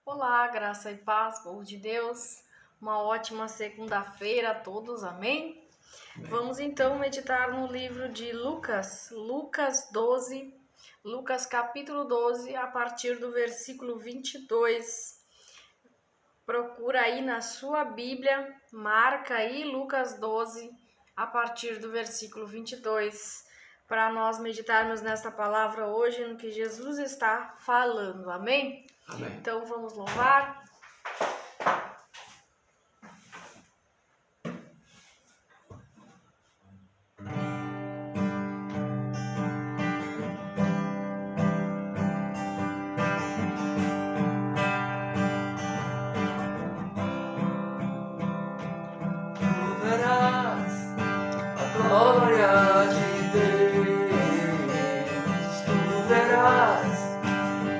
Olá, graça e paz, povo de Deus. Uma ótima segunda-feira a todos, amém? Vamos então meditar no livro de Lucas, Lucas capítulo 12, a partir do versículo 22. Procura aí na sua Bíblia, marca aí Lucas 12, a partir do versículo 22, para nós meditarmos nesta palavra hoje, no que Jesus está falando, amém? Amém. Então vamos louvar. Verás a glória de Deus. Tu verás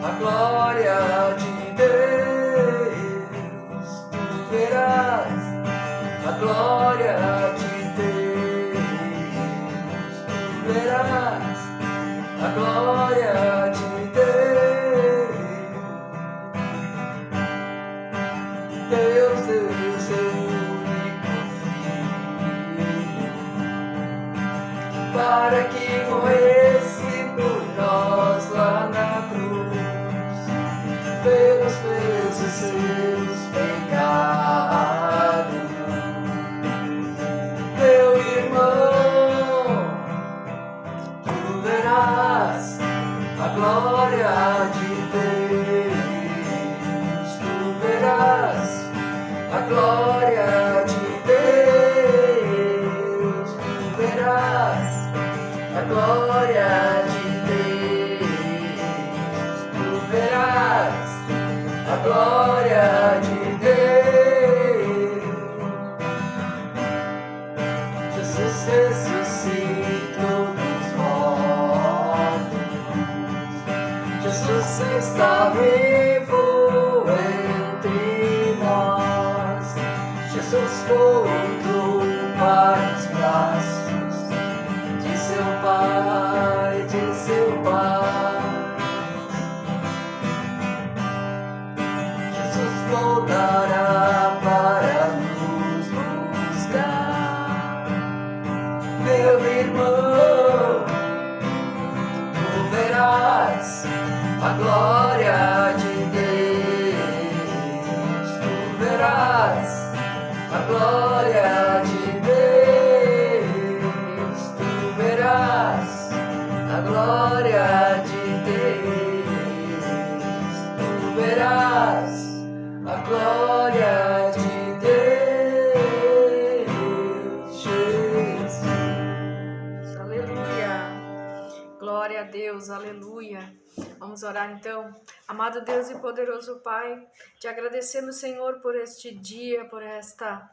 a glória de Deus. Tu verás a glória de Deus. Tu verás a glória de Deus. Deus deu seu para que morresse por nós lá na cruz, pelos meus seus pecados. Meu irmão, tu verás a glória de Deus, tu verás a glória de Deus, tu verás a glória de Deus, tu verás a glória de Deus. Jesus ressuscitou dos mortos, Jesus está vivo entre nós, Jesus voltou para os braços de seu Pai. Jesus voltará para nos buscar. Meu irmão, tu verás a glória de Deus, tu verás a glória de Deus, tu verás a glória de Deus, tu verás a glória de Deus, Jesus. Aleluia. Glória a Deus, aleluia. Vamos orar então. Amado Deus e poderoso Pai, te agradecemos, Senhor, por este dia, por esta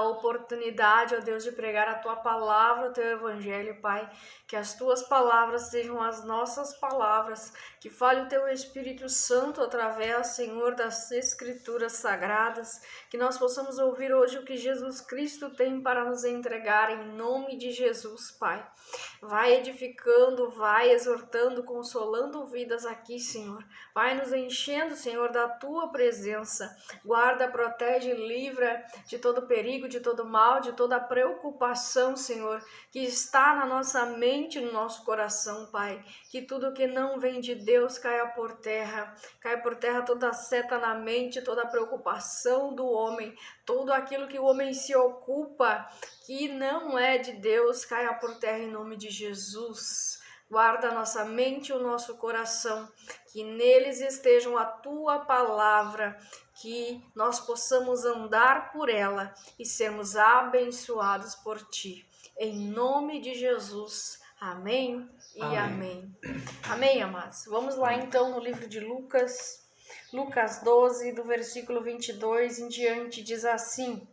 oportunidade, ó Deus, de pregar a Tua palavra, o Teu Evangelho, Pai. Que as Tuas palavras sejam as nossas palavras, que fale o Teu Espírito Santo através, Senhor, das Escrituras Sagradas, que nós possamos ouvir hoje o que Jesus Cristo tem para nos entregar, em nome de Jesus, Pai. Vai edificando, vai exortando, consolando vidas aqui, Senhor. Vai nos enchendo, Senhor, da Tua presença. Guarda, protege, livra de todo perigo, de todo mal, de toda preocupação, Senhor, que está na nossa mente, no nosso coração, Pai. Que tudo que não vem de Deus caia por terra toda seta na mente, toda preocupação do homem, tudo aquilo que o homem se ocupa, que não é de Deus, caia por terra em nome de Jesus. Guarda a nossa mente e o nosso coração, que neles estejam a Tua palavra, que nós possamos andar por ela e sermos abençoados por Ti. Em nome de Jesus. Amém e amém. Amém, amados. Vamos lá então no livro de Lucas 12, do versículo 22 em diante, diz assim: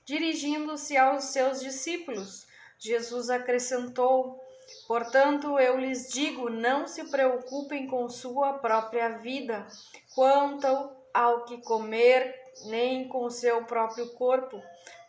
Dirigindo-se aos seus discípulos, Jesus acrescentou: Portanto, eu lhes digo, não se preocupem com sua própria vida, quanto ao que comer, nem com seu próprio corpo,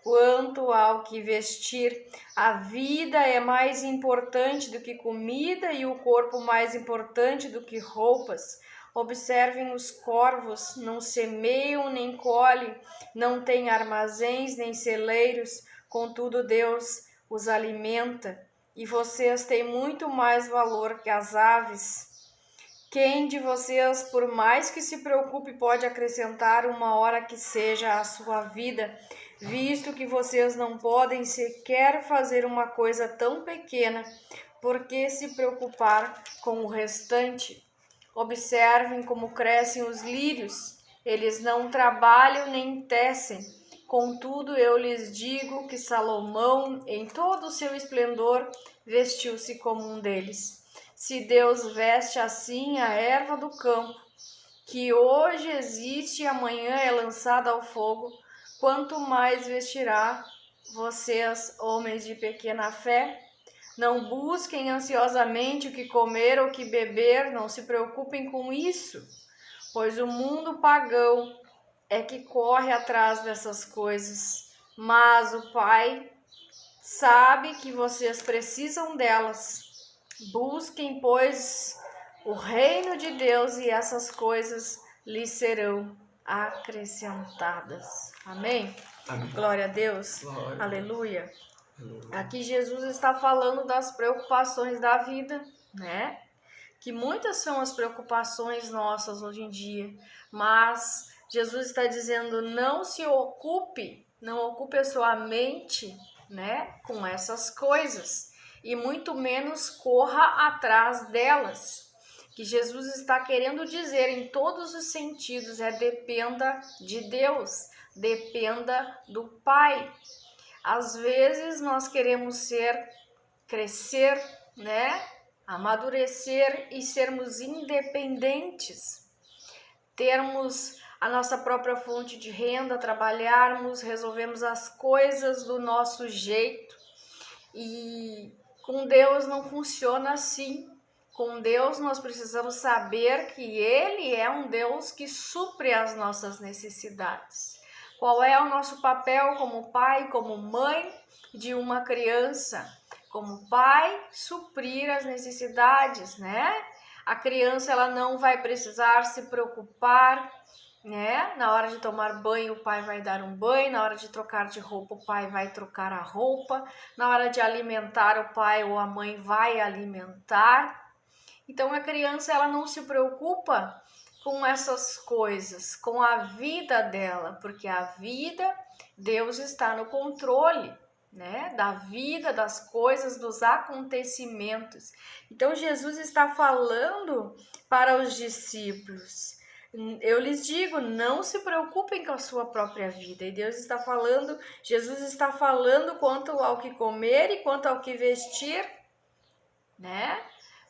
quanto ao que vestir. A vida é mais importante do que comida e o corpo mais importante do que roupas. Observem os corvos, não semeiam nem colhem, não têm armazéns nem celeiros, contudo Deus os alimenta, e vocês têm muito mais valor que as aves. Quem de vocês, por mais que se preocupe, pode acrescentar uma hora que seja à sua vida, visto que vocês não podem sequer fazer uma coisa tão pequena? Por que se preocupar com o restante? Observem como crescem os lírios, eles não trabalham nem tecem. Contudo, eu lhes digo que Salomão, em todo o seu esplendor, vestiu-se como um deles. Se Deus veste assim a erva do campo, que hoje existe e amanhã é lançada ao fogo, quanto mais vestirá vocês, homens de pequena fé? Não busquem ansiosamente o que comer ou o que beber, não se preocupem com isso, pois o mundo pagão é que corre atrás dessas coisas, mas o Pai sabe que vocês precisam delas. Busquem, pois, o reino de Deus e essas coisas lhes serão acrescentadas. Amém? Amém. Glória a Deus. Glória. Aleluia. Aqui Jesus está falando das preocupações da vida, né? Que muitas são as preocupações nossas hoje em dia, mas Jesus está dizendo: não se ocupe, não ocupe a sua mente, né, com essas coisas, e muito menos corra atrás delas. Que Jesus está querendo dizer em todos os sentidos é: dependa de Deus, dependa do Pai. Às vezes nós queremos crescer, né? Amadurecer e sermos independentes, termos a nossa própria fonte de renda, trabalharmos, resolvemos as coisas do nosso jeito. E com Deus não funciona assim. Com Deus nós precisamos saber que Ele é um Deus que supre as nossas necessidades. Qual é o nosso papel como pai, como mãe de uma criança? Como pai, suprir as necessidades, né? A criança, ela não vai precisar se preocupar, né? Na hora de tomar banho, o pai vai dar um banho. Na hora de trocar de roupa, o pai vai trocar a roupa. Na hora de alimentar, o pai ou a mãe vai alimentar. Então, a criança, ela não se preocupa com essas coisas, com a vida dela, porque a vida, Deus está no controle, né, da vida, das coisas, dos acontecimentos. Então Jesus está falando para os discípulos: eu lhes digo, não se preocupem com a sua própria vida. E Deus está falando, Jesus está falando quanto ao que comer e quanto ao que vestir, né?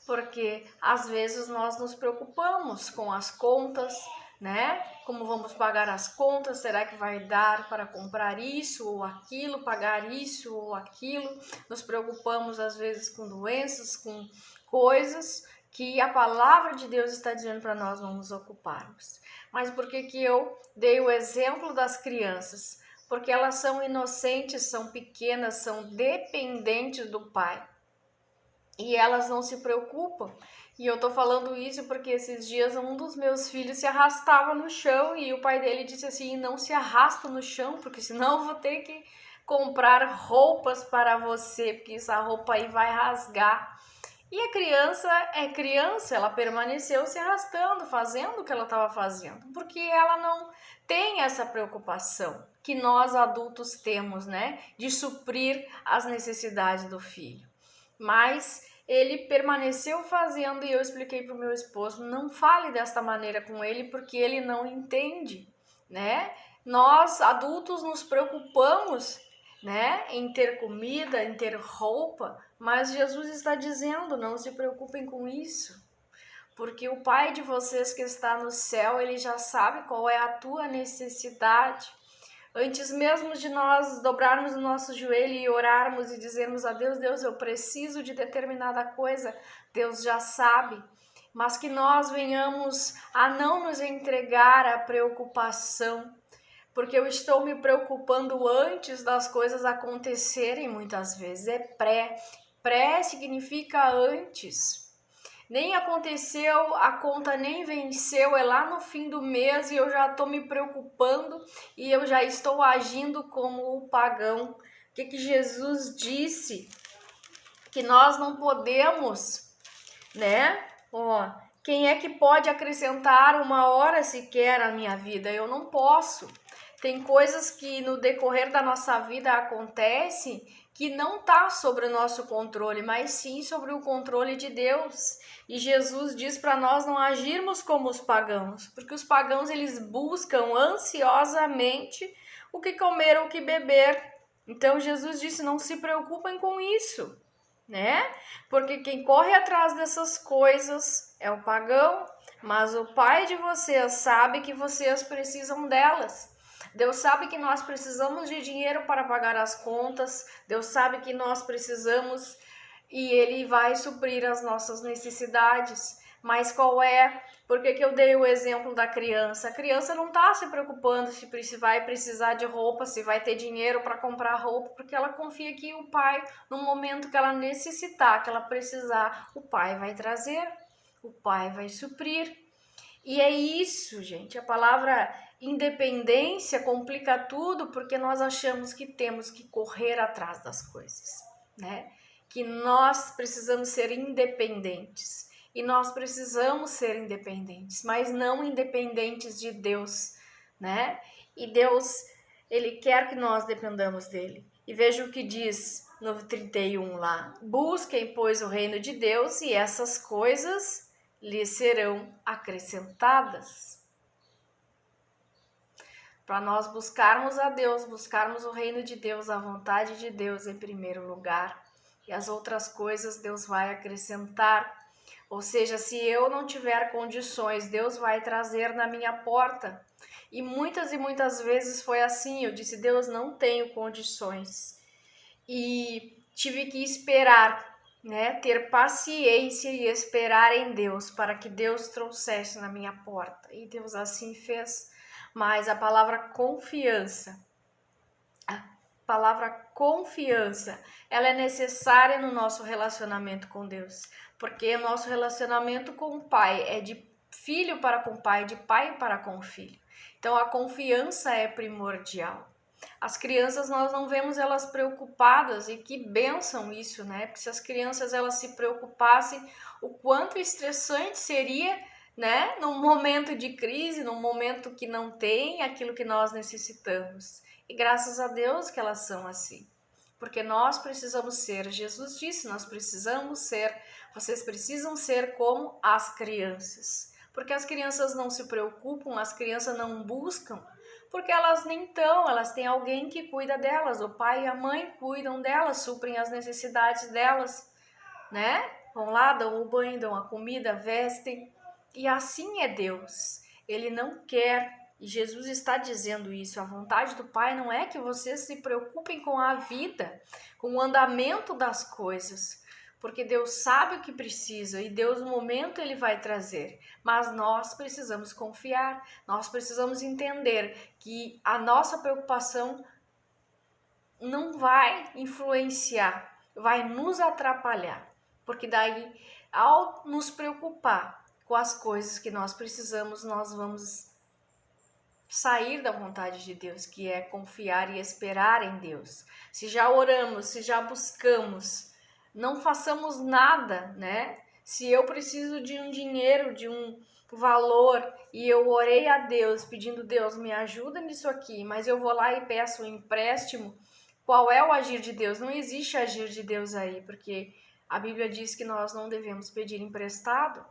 Porque às vezes nós nos preocupamos com as contas, né? Como vamos pagar as contas? Será que vai dar para comprar isso ou aquilo, pagar isso ou aquilo? Nos preocupamos às vezes com doenças, com coisas que a palavra de Deus está dizendo para nós não nos ocuparmos. Mas por que que eu dei o exemplo das crianças? Porque elas são inocentes, são pequenas, são dependentes do Pai. E elas não se preocupam. E eu tô falando isso porque esses dias um dos meus filhos se arrastava no chão e o pai dele disse assim: não se arrasta no chão, porque senão eu vou ter que comprar roupas para você, porque essa roupa aí vai rasgar. E a criança é criança, ela permaneceu se arrastando, fazendo o que ela estava fazendo, porque ela não tem essa preocupação que nós adultos temos, né, de suprir as necessidades do filho. Mas ele permaneceu fazendo e eu expliquei para o meu esposo: não fale desta maneira com ele, porque ele não entende, né? Nós adultos nos preocupamos, né, em ter comida, em ter roupa, mas Jesus está dizendo: não se preocupem com isso, porque o Pai de vocês que está no céu, ele já sabe qual é a tua necessidade. Antes mesmo de nós dobrarmos o nosso joelho e orarmos e dizermos a Deus: Deus, eu preciso de determinada coisa, Deus já sabe. Mas que nós venhamos a não nos entregar à preocupação, porque eu estou me preocupando antes das coisas acontecerem muitas vezes. É pré. Pré significa antes. nem aconteceu, a conta nem venceu, é lá no fim do mês e eu já estou me preocupando e eu já estou agindo como o pagão. O que Jesus disse? Que nós não podemos, né? Quem é que pode acrescentar uma hora sequer à minha vida? Eu não posso. Tem coisas que no decorrer da nossa vida acontecem que não está sobre o nosso controle, mas sim sobre o controle de Deus. E Jesus diz para nós não agirmos como os pagãos, porque os pagãos eles buscam ansiosamente o que comer ou o que beber. Então Jesus disse, não se preocupem com isso, né? Porque quem corre atrás dessas coisas é o pagão, mas o Pai de vocês sabe que vocês precisam delas. Deus sabe que nós precisamos de dinheiro para pagar as contas, Deus sabe que nós precisamos e Ele vai suprir as nossas necessidades. Mas qual é? Por que eu dei o exemplo da criança? A criança não está se preocupando se vai precisar de roupa, se vai ter dinheiro para comprar roupa, porque ela confia que o pai, no momento que ela necessitar, que ela precisar, o pai vai trazer, o pai vai suprir. E é isso, gente. A palavra independência complica tudo porque nós achamos que temos que correr atrás das coisas, né? Que nós precisamos ser independentes. E nós precisamos ser independentes, mas não independentes de Deus, né? E Deus, Ele quer que nós dependamos dEle. E veja o que diz no 31 lá. Busquem, pois, o reino de Deus e essas coisas lhes serão acrescentadas. Para nós buscarmos a Deus, buscarmos o reino de Deus, a vontade de Deus em primeiro lugar. E as outras coisas Deus vai acrescentar. Ou seja, se eu não tiver condições, Deus vai trazer na minha porta. E muitas vezes foi assim, eu disse, Deus, não tenho condições. E tive que esperar, né, ter paciência e esperar em Deus para que Deus trouxesse na minha porta. E Deus assim fez. Mas a palavra confiança, ela é necessária no nosso relacionamento com Deus. Porque o nosso relacionamento com o Pai é de filho para com o Pai, de pai para com o filho. Então a confiança é primordial. As crianças, nós não vemos elas preocupadas, e que bênção isso, né? Porque se as crianças elas se preocupassem, o quanto estressante seria, né? Num momento de crise, num momento que não tem aquilo que nós necessitamos. E graças a Deus que elas são assim. Porque nós precisamos ser, Jesus disse, vocês precisam ser como as crianças. Porque as crianças não se preocupam, as crianças não buscam, porque elas nem estão, elas têm alguém que cuida delas, o pai e a mãe cuidam delas, suprem as necessidades delas, né? Vão lá, dão o banho, dão a comida, vestem, e assim é Deus. Ele não quer, e Jesus está dizendo isso, a vontade do Pai não é que vocês se preocupem com a vida, com o andamento das coisas, porque Deus sabe o que precisa e Deus no momento Ele vai trazer, mas nós precisamos confiar, nós precisamos entender que a nossa preocupação não vai influenciar, vai nos atrapalhar, porque daí ao nos preocupar com as coisas que nós precisamos, nós vamos sair da vontade de Deus, que é confiar e esperar em Deus. Se já oramos, se já buscamos, não façamos nada, né? Se eu preciso de um dinheiro, de um valor, e eu orei a Deus, pedindo, Deus, me ajuda nisso aqui, mas eu vou lá e peço um empréstimo, qual é o agir de Deus? Não existe agir de Deus aí, porque a Bíblia diz que nós não devemos pedir emprestado,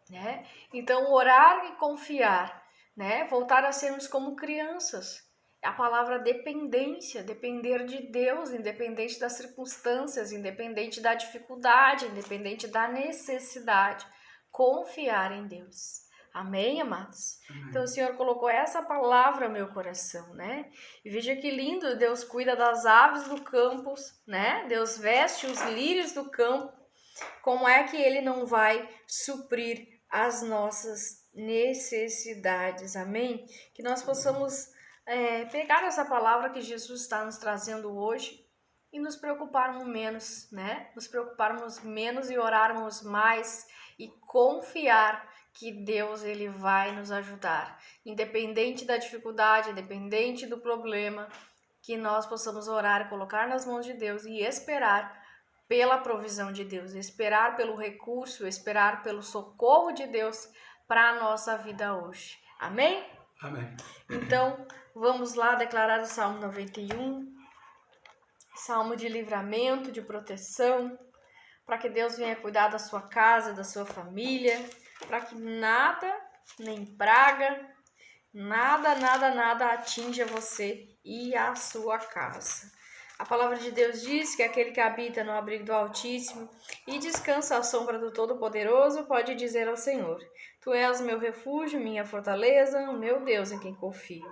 né? Então, orar e confiar, né? Voltar a sermos como crianças. A palavra dependência, depender de Deus, independente das circunstâncias, independente da dificuldade, independente da necessidade. Confiar em Deus. Amém, amados? Amém. Então o Senhor colocou essa palavra no meu coração, né? E veja que lindo, Deus cuida das aves do campo, né? Deus veste os lírios do campo. Como é que Ele não vai suprir as nossas necessidades? Amém? Que nós possamos pegar essa palavra que Jesus está nos trazendo hoje e nos preocuparmos menos, né? Nos preocuparmos menos e orarmos mais e confiar que Deus ele vai nos ajudar, independente da dificuldade, independente do problema, que nós possamos orar, colocar nas mãos de Deus e esperar pela provisão de Deus, esperar pelo recurso, esperar pelo socorro de Deus para a nossa vida hoje. Amém? Amém. Então, vamos lá declarar o Salmo 91, Salmo de livramento, de proteção, para que Deus venha cuidar da sua casa, da sua família, para que nada, nem praga, nada atinja você e a sua casa. A palavra de Deus diz que aquele que habita no abrigo do Altíssimo e descansa à sombra do Todo-Poderoso pode dizer ao Senhor: Tu és o meu refúgio, minha fortaleza, o meu Deus em quem confio.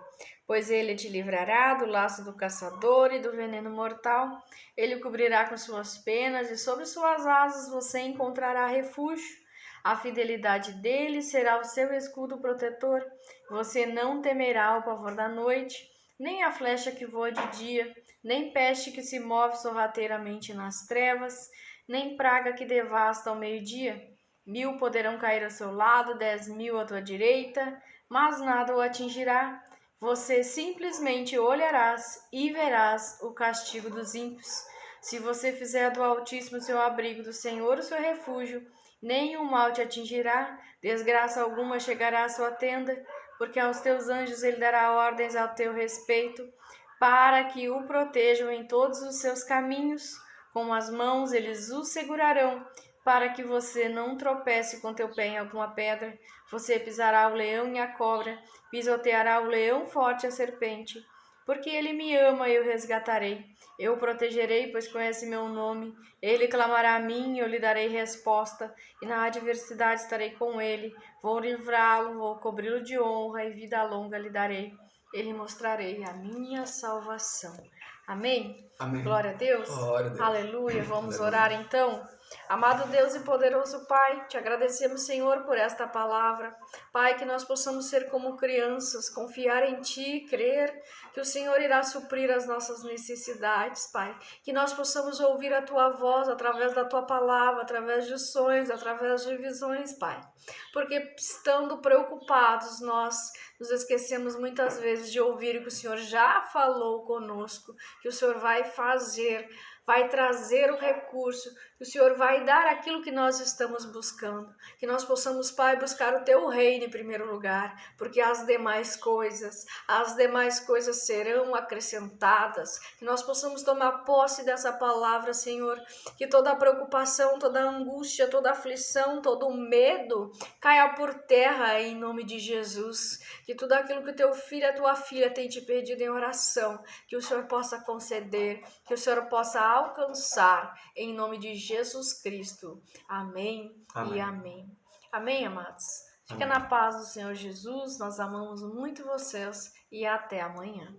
Pois ele te livrará do laço do caçador e do veneno mortal. Ele o cobrirá com suas penas e sobre suas asas você encontrará refúgio. A fidelidade dele será o seu escudo protetor. Você não temerá o pavor da noite, nem a flecha que voa de dia, nem peste que se move sorrateiramente nas trevas, nem praga que devasta ao meio-dia. 1000 poderão cair ao seu lado, 10.000 à tua direita, mas nada o atingirá. Você simplesmente olharás e verás o castigo dos ímpios. Se você fizer do Altíssimo seu abrigo, do Senhor o seu refúgio, nenhum mal te atingirá, desgraça alguma chegará à sua tenda, porque aos teus anjos ele dará ordens ao teu respeito, para que o protejam em todos os seus caminhos. Com as mãos eles o segurarão, para que você não tropece com teu pé em alguma pedra. Você pisará o leão e a cobra, pisoteará o leão forte e a serpente. Porque ele me ama, eu resgatarei. Eu o protegerei, pois conhece meu nome. Ele clamará a mim e eu lhe darei resposta. E na adversidade estarei com ele. Vou livrá-lo, vou cobri-lo de honra e vida longa lhe darei. Ele mostrarei a minha salvação. Amém? Amém. Glória a Deus. Glória a Deus. Aleluia. Vamos Aleluia. orar então. Amado Deus e poderoso Pai, te agradecemos, Senhor, por esta palavra. Pai, que nós possamos ser como crianças, confiar em Ti, crer que o Senhor irá suprir as nossas necessidades, Pai. Que nós possamos ouvir a Tua voz através da Tua palavra, através de sonhos, através de visões, Pai. Porque estando preocupados, nós nos esquecemos muitas vezes de ouvir o que o Senhor já falou conosco, que o Senhor vai fazer, vai trazer o recurso, que o Senhor vai dar aquilo que nós estamos buscando. Que nós possamos, Pai, buscar o Teu reino em primeiro lugar, porque as demais coisas serão acrescentadas. Que nós possamos tomar posse dessa palavra, Senhor. Que toda a preocupação, toda a angústia, toda a aflição, todo o medo caia por terra em nome de Jesus. Que tudo aquilo que o Teu filho e a Tua filha tem te pedido em oração, que o Senhor possa conceder, que o Senhor possa alcançar, em nome de Jesus Cristo. Amém, Amém. e amém. Amém, amados? Fica Amém. na paz do Senhor Jesus, nós amamos muito vocês e até amanhã.